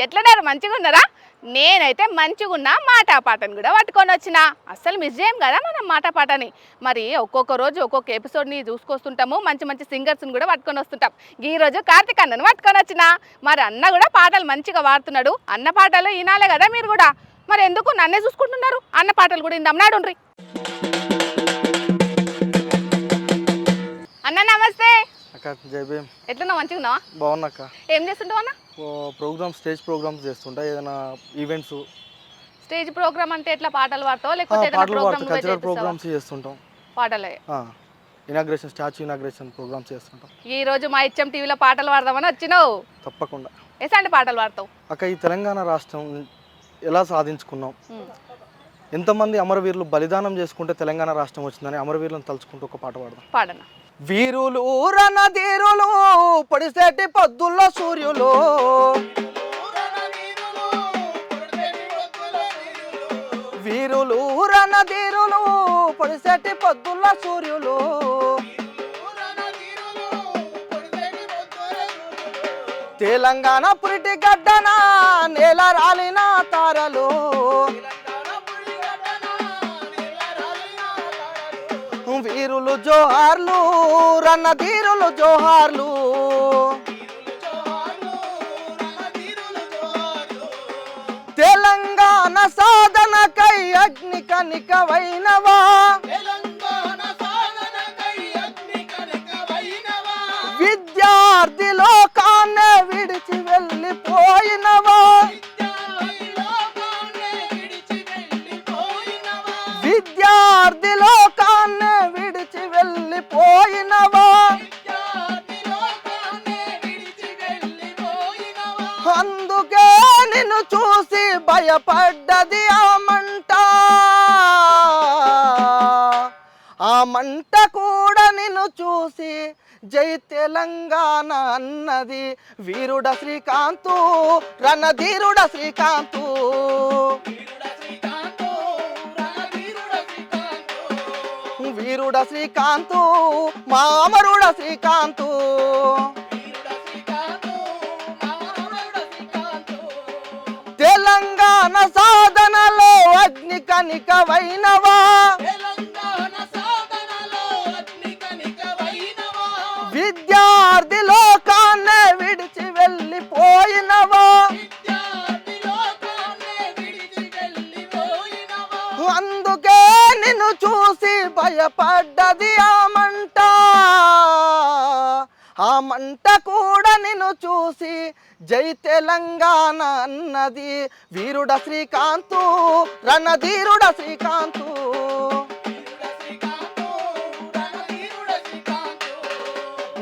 ఎట్లన్నారు మంచిగా ఉన్నారా? నేనైతే మంచిగా ఉన్నా, మాట పాటను కూడా పట్టుకొని వచ్చిన. అస్సలు మిస్ చేయం కదా మనం మాట పాటని. మరి ఒక్కొక్క రోజు ఒక్కొక్క ఎపిసోడ్ని చూసుకొస్తుంటాము, మంచి మంచి సింగర్స్ని కూడా పట్టుకొని వస్తుంటాం. ఈ రోజు కార్తీక్ అన్నను పట్టుకొని వచ్చిన. మరి అన్న కూడా పాటలు మంచిగా పాడుతున్నాడు. అన్న పాటలు వినాలే కదా మీరు కూడా. మరి ఎందుకు నన్నే చూసుకుంటున్నారు? అన్న పాటలు కూడా ఇందాం నాడుండ్రి. అన్న నమస్తే. అక్క జై భీమ్. ఎట్లున్నా మంచిగా ఉన్నావా? బాగున్నా అక్క. ఏం చేస్తుంటావు అన్న? స్టేజ్ ప్రోగ్రామ్స్ చేస్తుంటా, ఏదైనా ఈవెంట్స్. స్టేజ్ ప్రోగ్రామ్ అంటే ఎట్లా పాటలు పాడతావా లేకపోతే ఏదైనా కల్చరల్ ప్రోగ్రామ్స్ చేస్తుంటాం. పాటలే ఇనాగ్రేషన్, స్టాచ్యూ ఇనాగ్రేషన్ ప్రోగ్రామ్స్ చేస్తుంటాం. ఈ రోజు మా ఇచ్చం టీవీలో పాటలు పాడదామని వచ్చినావు. తప్పకుండా. ఎలాంటి పాటలు పాడతావు అక్క? ఈ తెలంగాణ రాష్ట్రం ఎలా సాధించుకున్నాం, ఎంతమంది అమరవీరులు బలిదానం చేసుకుంటే తెలంగాణ రాష్ట్రం వచ్చిందని అమరవీరులను తలుచుకుంటూ ఒక పాట పాడదాం. పాడనా? వీరులు రణధీరులు పొడిసేటి పొద్దుల్లో సూర్యులు, వీరులు రణధీరులు పొడిసేటి పొద్దుల్లో సూర్యులు, తెలంగాణ పురిటి గడ్డన నేల రాలిన తారలు, వీరులు జోహార్లు రణధీరులు జోహార్లు, తెలంగాణ సాధనకై అగ్ని కనికవైనవా, విద్యార్థి లోకాన్నే విడిచి వెళ్ళిపోయినవా, విద్యార్థి లోకాన్నే విడిచి వెళ్ళిపోయినవా, అందుకే నిన్ను చూసి భయపడ్డది ఆ మంట, ఆ మంట కూడా నిన్ను చూసి జై తెలంగాణ అన్నది. వీరుడ శ్రీకాంతు రణధీరుడ శ్రీకాంతు, వీరుడ శ్రీకాంతు మా అమరుడ శ్రీకాంతు, తెలంగాణ సాధనలో అగ్ని కనికవైనవా, విద్యార్థి లోకాన్నే విడిచి వెళ్ళిపోయినవా, అందుకే నిన్ను చూసి భయపడ్డది ఆ మంట, ఆ మంట కూడా నిన్ను చూసి జై తెలంగాణ అన్నది. వీరుడ శ్రీకాంతు రణధీరుడ శ్రీకాంతు,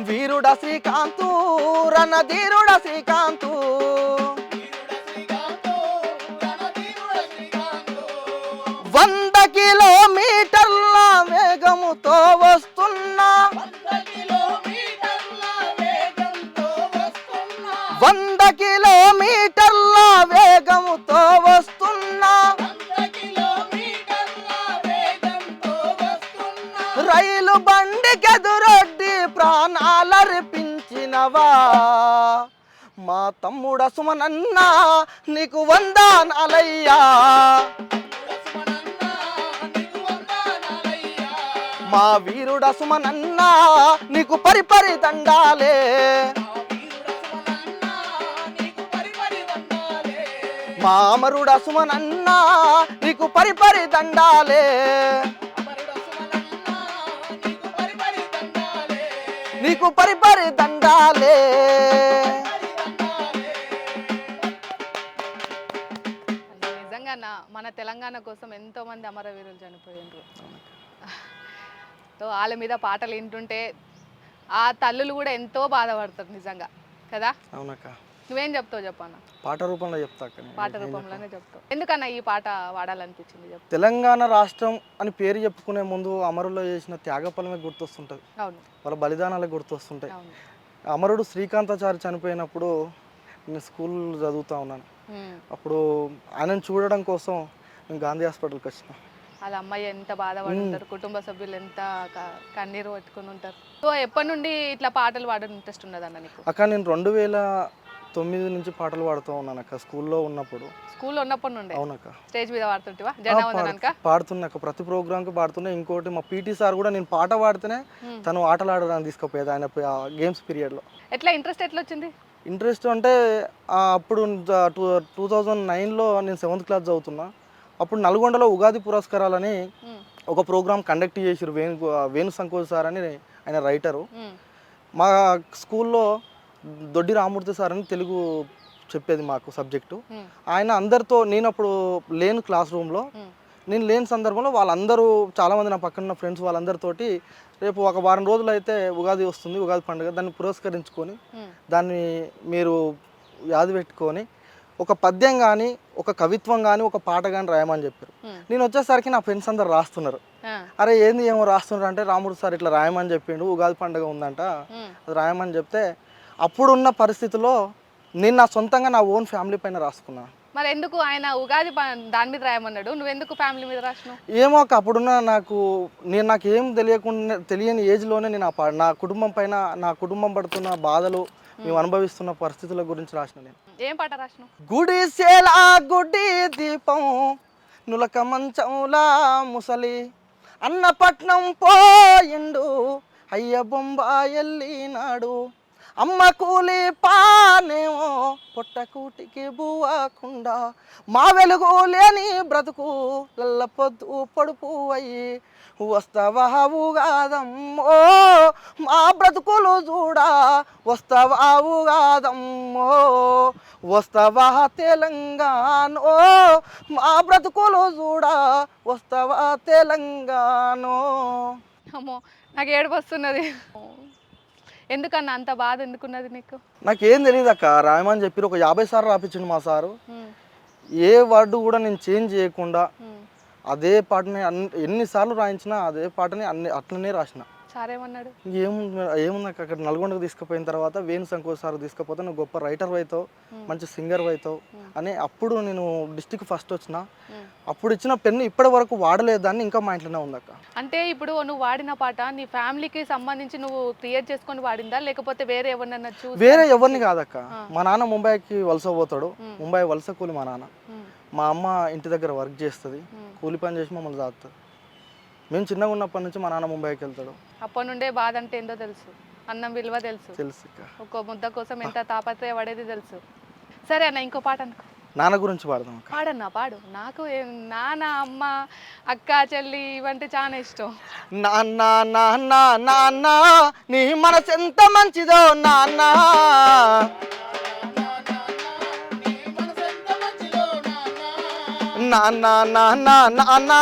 వీరుడ శ్రీకాంతు రణధీరుడ శ్రీకాంతు, 100 కిలోమీటర్ల వేగముతో వస్తున్నా, 100 కిలోమీటర్ల వేగముతో వస్తున్నా, రైలు బండికెదురొడ్డి ప్రాణాలర్పించినవా, మా తమ్ముడ సుమనన్న నీకు వందనాలయ్యా, మా వీరుడ సుమనన్న నీకు పరిపరి దండాలే, మా అమరుడ సుమనన్న నీకు పరిపరి దండాలే, నీకు పరిపరి దండాలే. నిజంగా మన తెలంగాణ కోసం ఎంతో మంది అమరవీరులు చనిపోయినారు. వాళ్ళ మీద పాటలు వింటుంటే ఆ తల్లులు కూడా ఎంతో బాధపడతారు నిజంగా కదా. అవునక్క. నువ్వేం చెప్తావు చెప్పన్న? పాట రూపంలో చెప్తా. పాట రూపంలోనే చెప్తావు. ఎందుకన్నా ఈ పాట వాడాలనిపించింది చెప్పు. తెలంగాణ రాష్ట్రం అని పేరు చెప్పుకునే ముందు అమరులో చేసిన త్యాగఫలమే గుర్తొస్తుంటుంది. అవును, వాళ్ళ బలిదానాలే గుర్తొస్తుంటాయి. అమరుడు శ్రీకాంతాచారి చనిపోయినప్పుడు నేను స్కూల్ చదువుతా ఉన్నాను. అప్పుడు ఆయనను చూడడం కోసం నేను గాంధీ హాస్పిటల్కి వచ్చిన. వాళ్ళ అమ్మాయి ఎంత బాధపడి ఉంటారు, కుటుంబ సభ్యులు ఎంత కన్నీరు పట్టుకుని ఉంటారు. సో ఎప్పటి నుండి ఇట్లా పాటలు పాడడం ఇంట్రెస్ట్ ఉన్నదన్న నీకు? అక్క నేను 9 నుంచి పాటలు పాడుతూ ఉన్నాను అక్క స్కూల్లో ఉన్నప్పుడు. స్కూల్లో ఉన్నప్పటి నుండే అవునక్క. స్టేజ్ మీద పాడుతుంటివా జెండావందనానిక? పాడుతున్నాక ప్రతి ప్రోగ్రామ్కి పాడుతున్నా. ఇంకోటి మా పీటీ సార్ కూడా నేను పాట పాడితేనే తను ఆటలు ఆడడానికి తీసుకుపోయేది ఆయన గేమ్స్ పీరియడ్లో. ఎట్లా ఇంట్రెస్ట్ ఎట్లా వచ్చింది? ఇంట్రెస్ట్ అంటే అప్పుడు 2009లో నేను 7th క్లాస్ చదువుతున్నా. అప్పుడు నల్గొండలో ఉగాది పురస్కారాలని ఒక ప్రోగ్రామ్ కండక్ట్ చేసిరు. వేణు సంకోజ్ సార్ అని ఆయన రైటరు. మా స్కూల్లో దొడ్డి రామూర్తి సార్ అని తెలుగు చెప్పేది మాకు సబ్జెక్టు. ఆయన అందరితో, నేను అప్పుడు లేను క్లాస్ రూమ్లో, నేను లేని సందర్భంలో వాళ్ళందరూ చాలామంది నా పక్కన ఉన్న ఫ్రెండ్స్ వాళ్ళందరితోటి రేపు ఒక వారం రోజులు అయితే ఉగాది వస్తుంది, ఉగాది పండుగ, దాన్ని పురస్కరించుకొని దాన్ని మీరు యాది పెట్టుకొని ఒక పద్యం కానీ ఒక కవిత్వం కానీ ఒక పాట కానీ రాయమని చెప్పారు. నేను వచ్చేసరికి నా ఫ్రెండ్స్ అందరు రాస్తున్నారు. అరే ఏంది ఏమో రాస్తున్నారు అంటే, రాముడు సార్ ఇట్లా రాయమని చెప్పిండు, ఉగాది పండుగ ఉందంట అది రాయమని చెప్తే అప్పుడున్న పరిస్థితిలో నేను నా సొంతంగా నా ఓన్ ఫ్యామిలీ పైన రాసుకున్నాను. మరి ఎందుకు ఆయన ఉగాది దాని మీద రాయమన్నాడు, నువ్వెందుకు ఫ్యామిలీ మీద రాసినావు? ఏమో అప్పుడున్న నాకేం తెలియని ఏజ్లోనే నేను నా కుటుంబం పైన, నా కుటుంబం పడుతున్న బాధలు, మేము అనుభవిస్తున్న పరిస్థితుల గురించి రాసిన. నేను ఏం పాట రాసినావు? గుడిసేలా గుడి దీపం నులక మంచంలా ముసలి అన్నపట్నం పోయిండు అయ్య బొంబాయెళ్ళినాడు అమ్మ కూలి పానేమో పొట్టకూటికి బువ్వకుండా మా వెలుగు లేని బ్రతుకు లల్ల పొద్దు పొడుపు అయ్యి వస్తావా ఉగాదమ్మో మా బ్రతుకులు చూడా వస్తావా ఉగాదమ్మో వస్తావా తెలంగాణో మా బ్రతుకులు చూడా వస్తావా తెలంగాణో. అమ్మో నాకు ఏడుపు వస్తున్నది. ఎందుకన్నా అంత బాధ ఎందుకున్నది నీకు? నాకేం తెలియదు అక్క, రాయమని చెప్పి ఒక 50 సార్లు రాపించిండు మా సారు. ఏ వర్డు కూడా నేను చేంజ్ చేయకుండా అదే పాటని ఎన్నిసార్లు రాయించినా అదే పాటని అట్లనే రాసిన. సారేమన్నాడు? ఏముంది అక్కడ నల్గొండకు తీసుకుపోయిన తర్వాత వేణు సంకోజ్ సార్ తీసుకుపోతే నువ్వు గొప్ప రైటర్ అవుతావు, మంచి సింగర్ అవుతావు అని. అప్పుడు నేను డిస్ట్రిక్ట్ ఫస్ట్ వచ్చిన. అప్పుడు ఇచ్చిన పెన్ను ఇప్పటి వరకు వాడలేదాన్ని, ఇంకా మా ఇంట్లోనే ఉంది అక్క. అంటే ఇప్పుడు నువ్వు వాడిన పాట నీ ఫ్యామిలీకి సంబంధించి నువ్వు క్రియేట్ చేసుకొని వాడిందా, లేకపోతే వేరే ఎవరినన్నా చూసి? వేరే ఎవరిని కాదక్క. మా నాన్న ముంబైకి వలస పోతాడు, ముంబై వలస కూలి మా నాన్న. మా అమ్మ ఇంటి దగ్గర వర్క్ చేస్తుంది, కూలి పని చేసి మమ్మల్ని సాగుతుంది. మేము చిన్నగా ఉన్నప్పటి నుంచి మా నాన్న ముంబైకి వెళ్తాడు. అప్పటి నుండే బాధ అంటే ఏందో తెలుసు, అన్నం విలువ తెలుసు, ఒక్కో ముద్ద కోసం ఎంత తాపత్రయపడేది తెలుసు. సరే అన్న, ఇంకో పాట అనుకో. నాన్న గురించి పాడదాం. పాడన్నా పాడు. నాకు నాన్న, అమ్మ, అక్క, చెల్లి ఇవంటే చాలా ఇష్టం. నాన్న నాన్న నాన్న నీ మనసు ఎంత మంచిదో నాన్న, నాన్న నాన్న నాన్న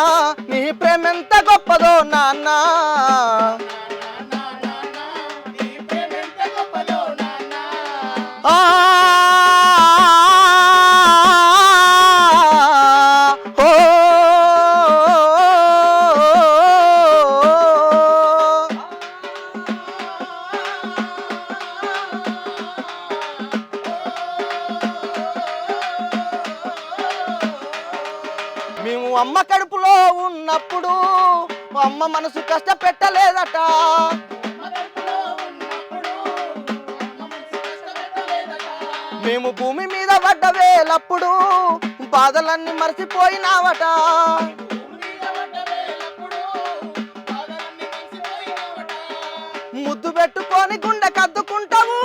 నీ ప్రేమ ఎంత గొప్పదో నాన్న, మేము అమ్మ కడుపులో ఉన్నప్పుడు అమ్మ మనసు కష్టపెట్టలేదట, మేము భూమి మీద పడ్డ వేలప్పుడు బాధలన్నీ మర్చిపోయినావట, ముద్దు పెట్టుకొని గుండె కద్దుకుంటావు,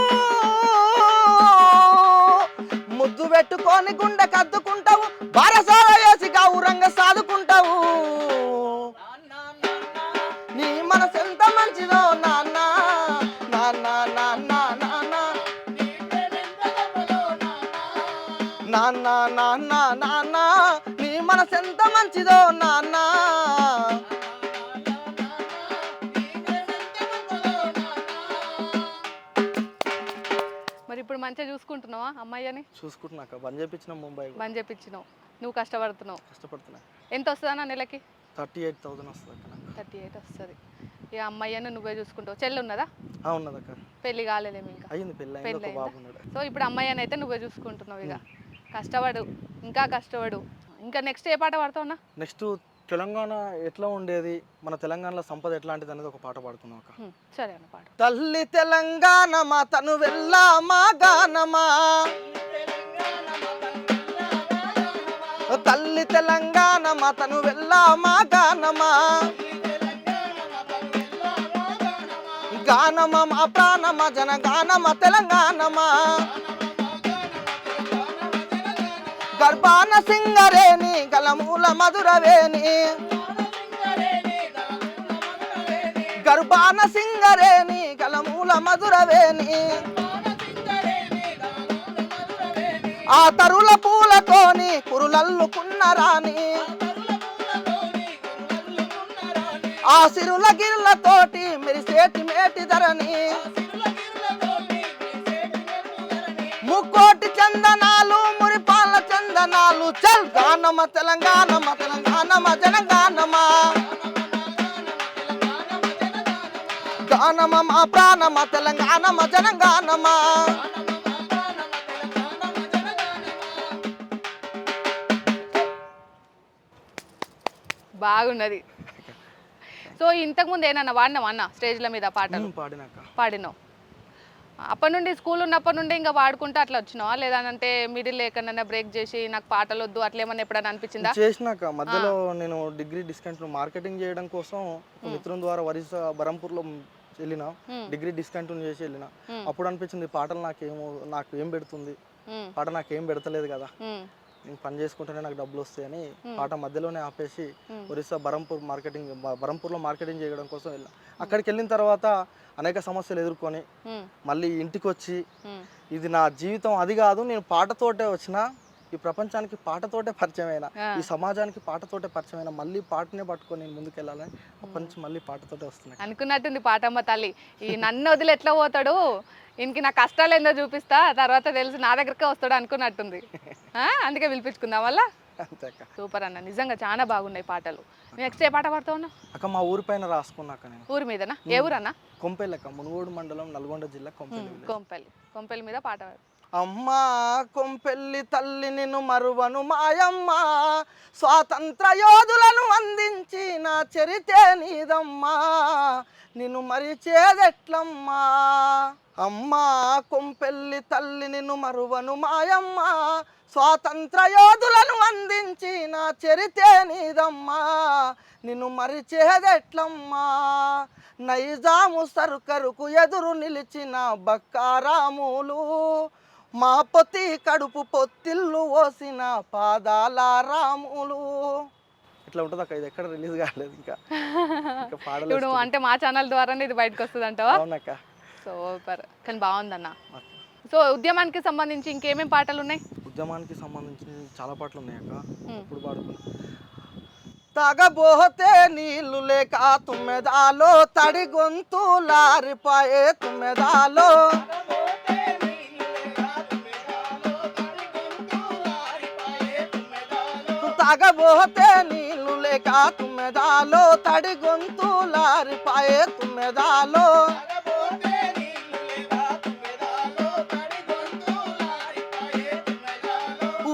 ముద్దు పెట్టుకొని గుండె కద్దుకుంటావు, బారసాల వేసి గౌరంగా సాదుకుంటావు. నీ మనసు ఎంత మంచిదో నాన్న, నాన్న నాన్న నాన్న నాన్న నాన్న నాన్న నీ మనసు ఎంత మంచిదో నాన్న. మరి ఇప్పుడు మంచిగా చూసుకుంటున్నావా అమ్మాయిని? చూసుకుంటున్నాక బంద్ చేయించిన ముంబై. బంద్ చేయించినావు, నువ్వు కష్టపడుతున్నావు. కష్టపడుతున్నా. ఎంత వస్తుందన్నా నెలకి? 38,000 వస్తుంది. 38 వస్తుంది. ఇక అమ్మాయిని నువ్వే చూసుకుంటావు. చెల్లి ఉన్నదా? ఉన్నదక్క. పెళ్లి కాలేదేమి? ఇంకా అయింది పెళ్ళి. సో ఇప్పుడు అమ్మాయిని అయితే నువ్వే చూసుకుంటున్నావు. ఇక కష్టపడు, ఇంకా కష్టపడు. ఇంకా నెక్స్ట్ ఏ పాట పాడతావు అన్న? నెక్స్ట్ తెలంగాణ ఎట్లా ఉండేది, మన తెలంగాణలో సంపద ఎట్లాంటిది అనేది ఒక పాట పాడుకుందాం అక్క. సరే అన్న పాడు. తల్లి తెలంగాణ మా తను వెళ్ళా మా గానమా, తల్లి తెలంగాణ మా తను వెళ్ళా మా గానమా, గానమా మా ప్రాణమా జనగానమా తెలంగాణమా, గర్భాన సింగరేణి గలమూల మధురవేణి, గర్భాన సింగరేణి గలమూల మధురవేణి, ఆ తరుల పూలతోని కురులల్లుకున్న రాణి, ఆ సిరుల గిరులతోటి మెరిసేటి మేటి ధరణి, ముక్కోటి చందనాలు మురిపాల చందనాలు చల్ గానమ తెలంగాణమ తెలంగాణమ జనగానమా, గానమ మా ప్రాణమ తెలంగాణమ జనగానమా. బాగున్నది. సో ఇంతకుముందు ఏమన్నా వాడినావా అన్న స్టేజ్ల మీద పాటలు? పాడినావు. అప్పటి నుండి స్కూల్ ఉన్నప్పటి నుండి ఇంకా వాడుకుంటూ అట్లా వచ్చినావా, లేదంటే మిడిల్ ఎక్కడన్నా బ్రేక్ చేసి నాకు పాటలు వద్దు అట్లా ఏమన్నా ఎప్పుడైనా అనిపించిందా? చేసినాక మధ్యలో నేను డిగ్రీ డిస్కంటిన్యూ మార్కెటింగ్ చేయడం కోసం మిత్రుల ద్వారా వరిసా బరంపూర్లో వెళ్ళిన, డిగ్రీ డిస్కంటిన్యూ చేసి వెళ్ళిన. అప్పుడు అనిపించింది పాటలు నాకు ఏం పెడుతుంది, పాట నాకేం పెడతలేదు కదా, నేను పని చేసుకుంటేనే నాకు డబ్బులు వస్తాయని పాట మధ్యలోనే ఆపేసి ఒరిస్సా బరంపూర్లో మార్కెటింగ్ చేయడం కోసం వెళ్ళాను. అక్కడికి వెళ్ళిన తర్వాత అనేక సమస్యలు ఎదుర్కొని మళ్ళీ ఇంటికి వచ్చి ఇది నా జీవితం అది కాదు, నేను పాటతోటే వచ్చిన, ఈ ప్రపంచానికి పాటతోటే పరిచయమైన, ఈ సమాజానికి పాటతోటే పరిచయమైన, మళ్ళీ పాటనే పట్టుకొని నేను ముందుకు వెళ్ళాలని అప్పటి నుంచి మళ్ళీ పాటతోటే వస్తున్నాను. అనుకున్నట్టుంది పాటమ్మ తల్లి, ఈ నన్ను వదిలి ఎట్లా పోతాడు, ఇంక నా కష్టాలు ఏందో చూపిస్తా తర్వాత తెలిసి నా దగ్గరకే వస్తాడు అనుకున్నట్టుంది. అందుకే పిలిపించుకుందాం వల్ల. సూపర్ అన్న, నిజంగా చాలా బాగున్నాయి పాటలు. నెక్స్ట్ ఏ పాట పాడుతా ఉన్నావు అక్క? మా ఊరి పైన రాసుకున్నాక నేను. ఊరి మీదనా? ఏ ఊరన్నా? కొంపెల్లి అక్క, మునుగోడు మండలం, నల్గొండ జిల్లా కొంపెల్లి. కొంపెల్లి మీద పాట. అమ్మా కొంపెల్లి తల్లి నిన్ను మరువను మాయమ్మ, స్వాతంత్ర యోధులను అందించిన చరితే నీదమ్మా, నిన్ను మరిచేదెట్లమ్మా. అమ్మా కొంపెల్లి తల్లి నిన్ను మరువను మాయమ్మ, స్వాతంత్ర యోధులను అందించిన చరితే నీదమ్మా, నిన్ను మరిచేదెట్లమ్మా. నైజాము సరుకరుకు ఎదురు నిలిచిన బక్కారాములు, మా పొత్తి కడుపు పొత్తిల్లు ఓసిన పాదాల రాములు. ఇట్లా ఉంటుంది అక్క, ఇది ఎక్కడ రిలీజ్ కాలేదు ఇంకా ఇప్పుడు. అంటే మా ఛానల్ ద్వారానే ఇది బయటకు వస్తుంది అంటావా? అవునక్క. సూపర్, కానీ బాగుందన్న. సో ఉద్యమానికి సంబంధించి ఇంకేమేమి పాటలు ఉన్నాయి? ఉద్యమానికి సంబంధించి చాలా పాటలు ఉన్నాయి అక్క. ఇప్పుడు పాడుకున్నా. తాగబోతే నీళ్లు లేక తుమ్మెదాలో, తడి గొంతు లారిపాయే తుమ్మెదాలో, తాగబోతే నీళ్లు లేక తుమ్మెదాలో, తడి గొంతు లారిపాయే తుమ్మెదాలో,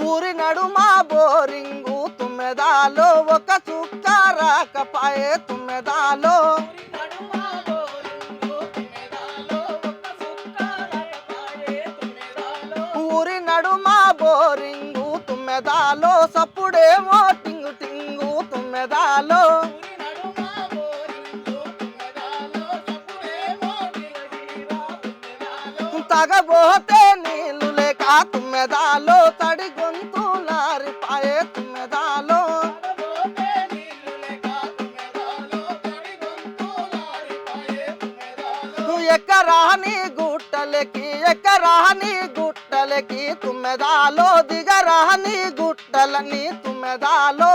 ఊరి నడుమా బోరింగు తుమ్మెదాలో, ఒక చుక్క రాకపాయే తుమ్మెదాలో, ఊరి నడుమా బోరింగు తుమ్మెదాలో, సప్పుడేమో టింగు టింగు తుమ్మెదాలో, తాగబోతే నీళ్లు లేక తుమ్మెదాలో, తడి గొంతు లారిపాయే తుమ్మెదాలో, ఎక్కరాని గుట్టలకి ఎక్కరాని గుట్టలకి తుమ్మెదాలో, దిగరాని గుట్టలని తుమ్మెదాలో,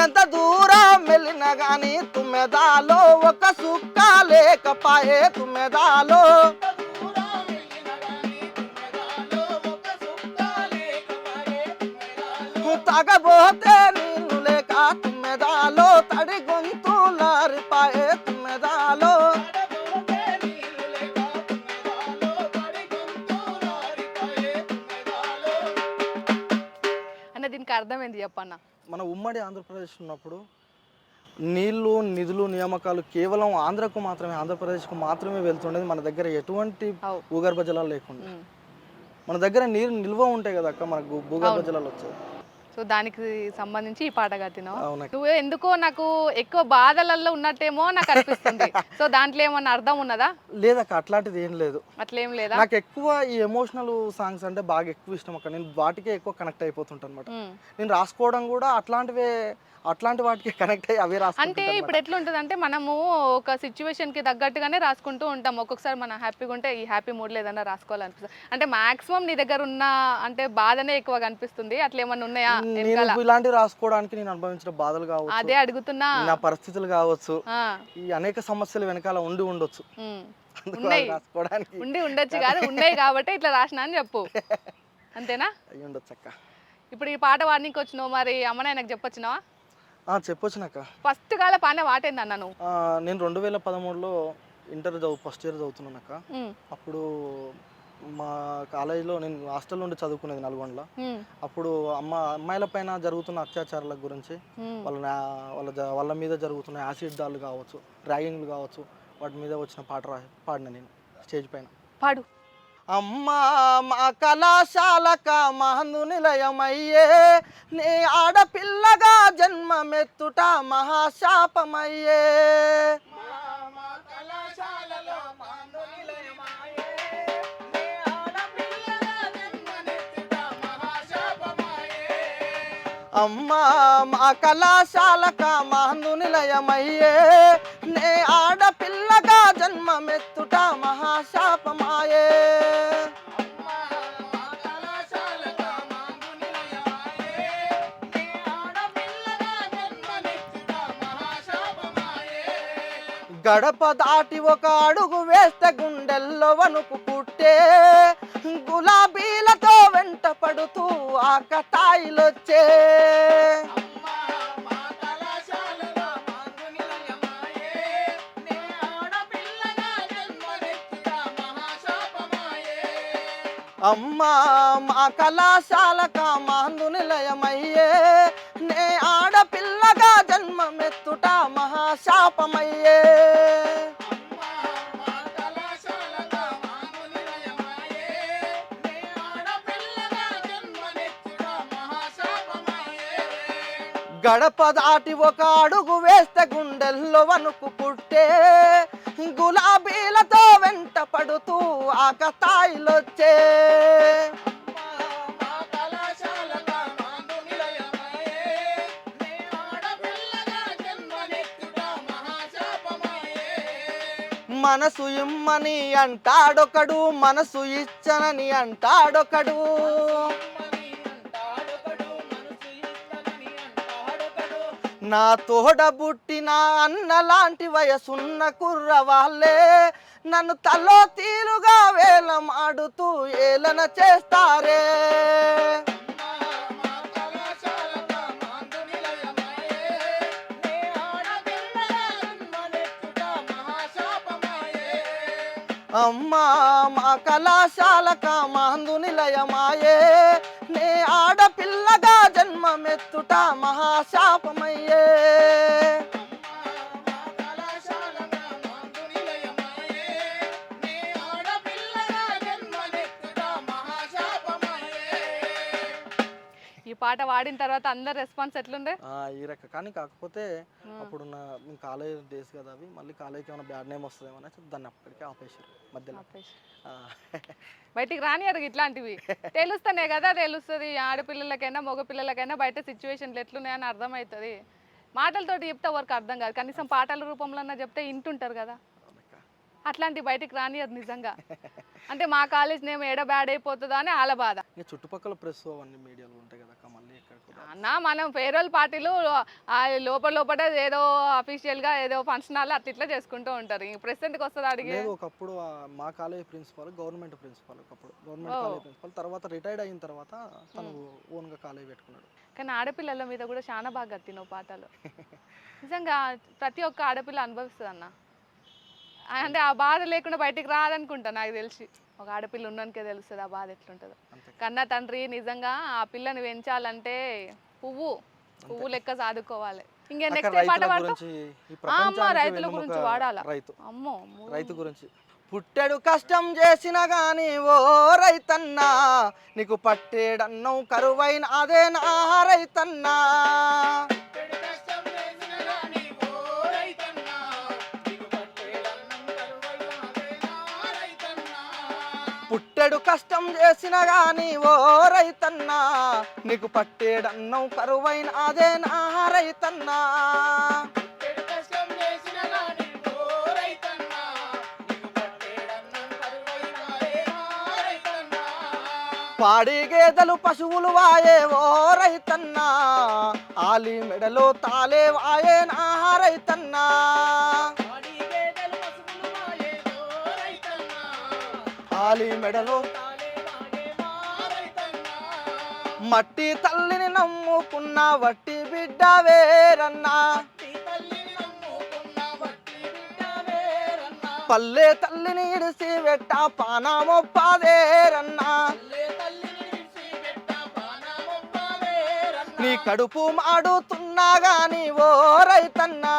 ఎంత దూరం వెళ్ళినా గాని తుమ్మెదాలో, ఒక సుక్క లేకపాయే తుమ్మెదాలో, తాగబోతే నీళ్లు లేక తుమ్మెదాలో, తడి గొంతు లారిపాయే తుమ్మెదాలో, చెప్పన్న. మన ఉమ్మడి ఆంధ్రప్రదేశ్ ఉన్నప్పుడు నీళ్లు నిధులు నియామకాలు కేవలం ఆంధ్రకు మాత్రమే, ఆంధ్రప్రదేశ్కు మాత్రమే వెళ్తుండేది. మన దగ్గర ఎటువంటి అవు భూగర్భ జలాలు లేకుండా. ఉమ్. మన దగ్గర నీరు నిల్వ ఉంటాయి కదా అక్క, మనకు భూగర్భ అవును. జలాలు వచ్చాయి. సో దానికి సంబంధించి ఈ పాట కట్టినావు. అవునక్క. నువ్వు ఎందుకో నాకు ఎక్కువ బాధలలో ఉన్నట్టేమో నాకు అనిపిస్తుంది. సో దాంట్లో ఏమన్నా అర్థం ఉన్నదా? లేదక్క, అట్లాంటిది ఏం లేదు. అట్లేం లేదా? నాకు ఎక్కువ ఈ ఎమోషనల్ సాంగ్స్ అంటే బాగా ఎక్కువ ఇష్టం అక్క. నేను వాటికే ఎక్కువ కనెక్ట్ అయిపోతుంటాను అనమాట. నేను రాసుకోవడం కూడా అట్లాంటి వాటికి కనెక్ట్ అయ్యి అవే అంటే రాసుకుంటాను. ఇప్పుడు ఎట్లుంటుంది అంటే మనము ఒక సిచ్యువేషన్కి తగ్గట్టుగానే రాసుకుంటూ ఉంటాం. ఒక్కొక్కసారి మనం హ్యాపీగా ఉంటే ఈ హ్యాపీ మూడ్లో ఏదైనా రాసుకోవాలనిపిస్తుంది. అంటే మాక్సిమం నీ దగ్గర ఉన్న అంటే బాధనే ఎక్కువ కనిపిస్తుంది. అట్లా ఏమన్నా ఉన్నాయా? నేను ఇలాంటివి రాసుకోవడానికి నేను అనుభవించిన బాధలు కావచ్చు, అదే అడుగుతున్నా. నా పరిస్థితులు కావచ్చు, ఆ, ఈ అనేక సమస్యలు వెనకాల ఉండొచ్చు. ఉమ్. అందుకు ఉన్నాయి. అవి రాసుకోవడానికి ఉండొచ్చు కాదు, ఉన్నాయి కాబట్టి ఇట్లా రాసిన అని చెప్పు. అంతేనా? అయ్యి ఉండొచ్చు అక్క. ఇప్పుడు ఈ పాట వాడినికి వచ్చినావు, మరి అమ్మ నాయనకు చెప్పొచ్చినావా? చెప్పొచ్చునక్క. ఫస్ట్ కాల పాడిన వాటేందన్న నువ్వు? నేను 2013లో ఇంటర్ ఫస్ట్ ఇయర్ చదువుతున్నానక్క. అప్పుడు మా కాలేజీలో నేను హాస్టల్ నుండి చదువుకునేది నల్గొండలో. అప్పుడు అమ్మాయిల పైన జరుగుతున్న అత్యాచారాల గురించి, వాళ్ళ మీద జరుగుతున్న యాసిడ్ దాడులు కావచ్చు, ర్యాగింగ్లు కావచ్చు, వాటి మీద వచ్చిన పాడిన నేను స్టేజ్ పైన. పాడు. అమ్మా మా కళాశాలక మహందు నిలయమయ్యే, నీ ఆడపిల్లగా జన్మమెత్తుట మహాశాపమయ్యే. అమ్మా మా కళాశాలక మహందు నిలయమయ్యే, నే ఆడపిల్లగా జన్మమెత్తుట మహాశాపమాయే. గడప దాటి ఒక అడుగు వేస్తే గుండెల్లో వణుకు పుట్టే, గులాబీలతో వెంట పడుతూ ఆకతాయిలొచ్చే. అమ్మా మా కళాశాలక మహందు నిలయమయ్యే, నే ఆడపిల్లగా జన్మమెత్తుట మహాశాపమయ్యే. గడప దాటి ఒక అడుగు వేస్తే గుండెల్లో వణుకు పుట్టే, గులాబీలతో వెంట పడుతూ ఆకతాయిలొచ్చే. మనసు ఇమ్మని అంటాడొకడు, మనసు ఇచ్చనని అంటాడొకడు. నా తోడ బుట్టిన అన్న లాంటి వయసున్న కుర్రవాళ్ళే నన్ను తలో తీరుగా వేలమాడుతూ ఏలన చేస్తారే. అమ్మా మా కళాశాలక మహందు నిలయమాయే, నే ఆడపిల్లగా జన్మమెత్తుట మహాశాపమయ్యే. ఈ పాట వాడిన తర్వాత అందరు రెస్పాన్స్ ఎట్లుండే? ఈ రక కానీ కాకపోతే అప్పుడున్న కాలేజ్ డేస్ కదా అవి, మళ్ళీ కాలేజ్కి ఏమైనా బ్యాడ్ నేమ్ వస్తుందేమో అని దాన్ని అప్పటికే ఆపేసారు మధ్యలో. బయటికి రానియరు ఇట్లాంటివి. తెలుస్తేనే కదా తెలుస్తుంది, ఆడపిల్లలకైనా మగపిల్లలకైనా బయట సిచ్యువేషన్లు ఎట్లున్నాయని అర్థమవుతుంది. మాటలతోటి చెప్తే ఎవరికి అర్థం కాదు, కనీసం పాటల రూపంలో చెప్తే ఇంటుంటారు కదా. అట్లాంటి బయటికి రానియరు నిజంగా. అంటే మా కాలేజ్ నేమ్ ఏడ బ్యాడ్ అయిపోతుందా అని వాళ్ళ బాధ. చుట్టుపక్కల ప్రెస్ అవన్నీ మీడియాలు ఉంటాయి కదా మళ్ళీ అన్న మనం ఫేర్వెల్ పార్టీలు లోపల ఏదో అఫీషియల్గా ఏదో ఫంక్షన్ హాల్ అట్లా ఇట్లా చేసుకుంటూ ఉంటారు. ప్రెస్ ఎందుకు వస్తుంది అడిగి? ఒకప్పుడు మా కాలేజ్ ప్రిన్సిపాల్ గవర్నమెంట్ ప్రిన్సిపాల్, ఒకప్పుడు గవర్నమెంట్ కాలేజ్ ప్రిన్సిపాల్, తర్వాత రిటైర్డ్ అయిన తర్వాత తను ఓన్గా కాలేజ్ పెట్టుకున్నాడు. కానీ ఆడపిల్లల మీద కూడా చాలా బాగా కట్టినావు పాటలు. నిజంగా ప్రతి ఒక్క ఆడపిల్ల అనుభవిస్తుంది అన్న. అంటే ఆ బాధ లేకుండా బయటికి రాదనుకుంటా నాకు తెలిసి. ఒక ఆడపిల్ల ఉన్ననికే తెలుస్తుంది ఆ బాధ ఎట్లుంటుందో. కన్నా తండ్రి నిజంగా ఆ పిల్లని పెంచాలంటే పువ్వు పువ్వు లెక్క సాదుకోవాలి. ఇంకా అక్క నెక్స్ట్ పాట రైతుల పాడతావు? గురించి ఈ అమ్మ ప్రపంచానికి రైతుల గురించి వెన్నెముక వాడాలా? రైతు. అమ్మో రైతు గురించి పుట్టెడు కష్టం చేసిన గాని ఓ రైతన్నా నీకు పట్టేడన్నం కరువైన అదే నా రైతన్నా. పుట్టెడు కష్టం చేసిన గాని ఓ రైతన్నా నీకు పట్టేడన్నం కరువైన అదే నా రైతన్నా. పాడి గేదెలు పశువులు వాయే ఓ రైతన్నా ఆలి మెడలో తాలే వాయే నా రైతన్నా. ఆలి మెడలో మట్టి తల్లిని నమ్ముకున్న వట్టి బిడ్డ వేరన్నా. పల్లె తల్లిని ఇడిసి వెట్ట పానమొప్పదేరన్నా. నీ కడుపు మాడుతున్నా గాని ఓ రైతన్నా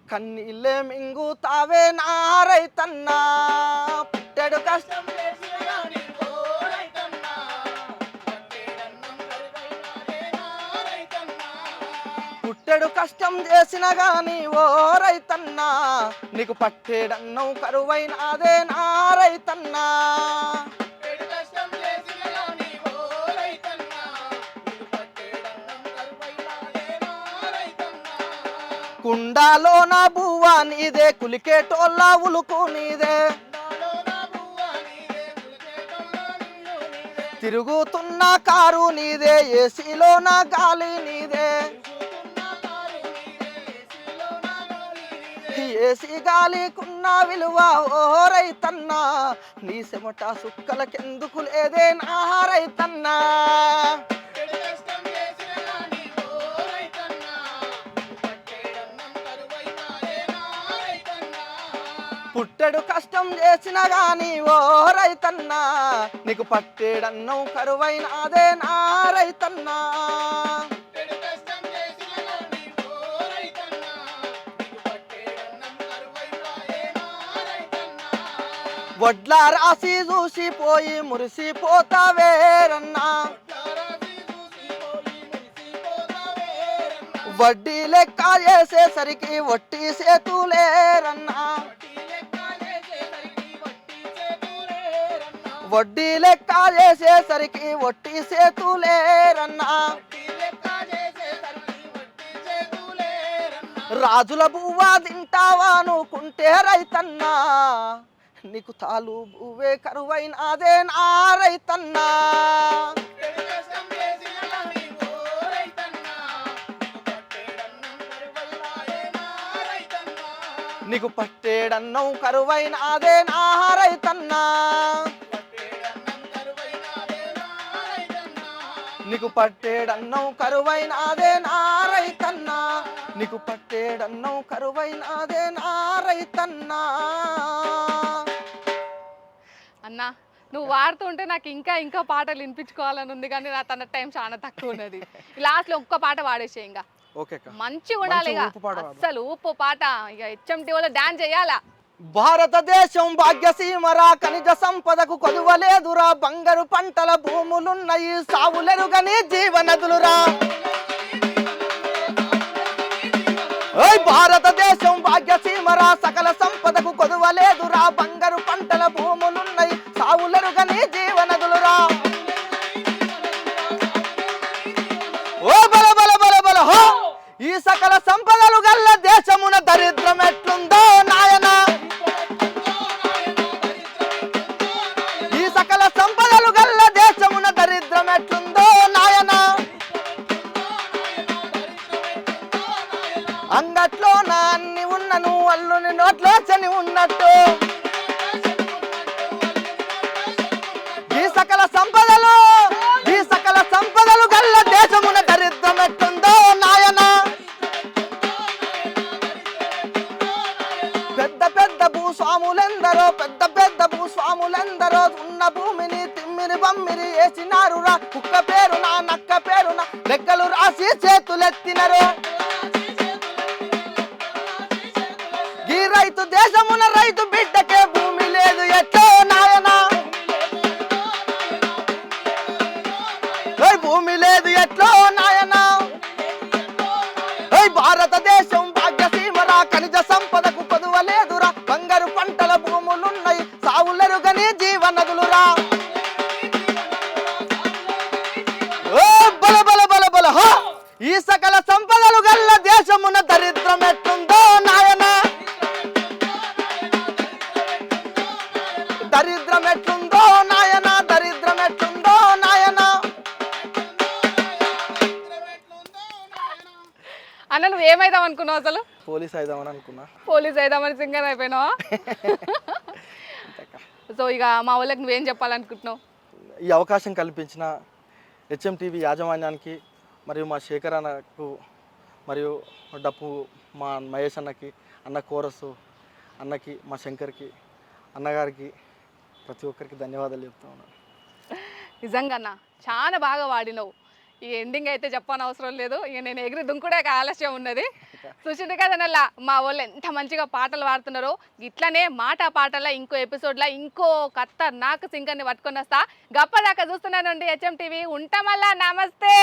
కన్నీళ్ళే మింగుతావే నా రైతన్నా. పుట్టెడు కష్టం పుట్టెడు కష్టం చేసిన గాని ఓ రైతన్నా నీకు పట్టేడన్నం కరువైన అదే నా రైతన్నా. కుండాలోన బువ్వ నీదే కులికేటోళ్ళ ఉలుకు నీదే. తిరుగుతున్న కారు నీదే ఏసీలోన గాలి నీదే. ఏసీ గాలికున్న విలువ ఓ రైతన్నా నీ చెమట సుక్కలకెందుకు లేదే నా రైతన్నా. పుట్టెడు కష్టం చేసిన గాని ఓ రైతన్నా నీకు పట్టేడన్నం కరువైన అదే నా రైతన్నా. వడ్ల రాసి చూసిపోయి మురిసిపోతావేరన్నా. వడ్డీ లెక్క చేసేసరికి వట్టి సేతులేరన్నా. వడ్డీ లెక్క చేసేసరికి వట్టి సేతులేరన్నా. రాజుల బువ్వ తింటావా అనుకుంటే రైతన్నా నీకు తాలు బువ్వే కరువైన అదే నా రైతన్నా. నీకు పట్టేడన్నం కరువైన అదే నా రైతన్నా. నీకు పట్టేడన్నం కరువైన అదే నా రైతన్నా. నీకు పట్టేడన్నం కరువైన అదే నా రైతన్నా. అన్నా నువ్వు వాడుతుంటే నాకు ఇంకా ఇంకా పాటలు వినిపించుకోవాలని ఉంది కానీ నా తన టైం చాలా తక్కువ ఉన్నది. లాస్ట్లో ఒక్క పాట పాడేసే ఇంకా మంచిగా ఉండాలి. అసలు ఉప్పు పాట ఇక HMT వల్ల డాన్స్ చేయాలా. భారతదేశం భాగ్యసీమరా ఖనిజ సంపదకు కొదువలేదురా. బంగారు పంటల భూములున్నాయి సావులెరుగని జీవనదులురా. భారతదేశం భాగ్యసీమరా సకల సంపదకు కొదువలేదురా. బంగారు పంటల భూములున్నాయి సావులెరుగని జీవనదులురా. ఓ బల బల బల బల హో ఈ సకల సంపదలు గల్ల దేశమున దరిద్రం ఎట్లుందో నాయన. ఈ సకల సంపదలు గల్ల దేశమున దరిద్రం ఎట్లుందో నాయన. అంగట్లో నా అన్ని ఉన్నను అల్లుని నోట్లో చని ఉన్నట్టు. ఈ సకల సంపదలు గల్ల దేశమున దరిద్రం ఎట్లుందో నాయన. పెద్ద పెద్ద భూస్వాములెందరో ఉన్న భూమిని తిమ్మి బమ్మిరి బమ్మిరి వేసినారు రా కుక్క పేరు నా నక్క పేరు నా లెక్కలు రాసి చేతులెత్తినరు ఈ రైతు దేశమున రైతు బిడ్డకే భూమి లేదు ఎట్లో నాయనా భూమి లేదు ఎట్లో నాయనా భారతదేశం భాగ్యసీమరా ఖనిజ సంపదకు కొదువలేదురా బంగారు పంటల భూములున్నాయి సావులెరుగని జీవనదులురా బల బల బల బల ఈ సకల సంపదలు గల్ల దేశమున దరిద్రం ఎట్లుందో నాయనా దరిద్రం ఎట్లుందో నాయనా దరిద్రం ఎట్లుందో నాయనా అన్న నువ్వు ఏమైదాం అనుకున్నావు అసలు? పోలీస్ అయిదామని అనుకున్నా. పోలీస్ అయిదామని సింగర్ అయిపోయినావా? సో ఇక మా వాళ్ళకి నువ్వేం చెప్పాలనుకుంటున్నావు? ఈ అవకాశం కల్పించిన HMTV యాజమాన్యానికి మరియు మా శేఖర్ అన్నకు మరియు డప్పు మా మహేష్ అన్నకి అన్న కోరసు అన్నకి మా శంకర్కి అన్నగారికి ప్రతి ఒక్కరికి ధన్యవాదాలు చెప్తా ఉన్నాను. నిజంగా అన్న చాలా బాగా వాడినావు. ఈ ఎండింగ్ అయితే చెప్పనవసరం లేదు, ఇక నేను ఎగిరి దుంకుడే ఆలస్యం ఉన్నది. చూసింది కదనల్లా మా వాళ్ళు ఎంత మంచిగా పాటలు పాడుతున్నారో. ఇట్లనే మాట పాటల ఇంకో ఎపిసోడ్లో ఇంకో ఖతర్నాక్ సింగర్ని పట్టుకొని వస్తా. గప్పదాకా చూస్తున్నానండి HMTV. ఉంటామల్లా, నమస్తే.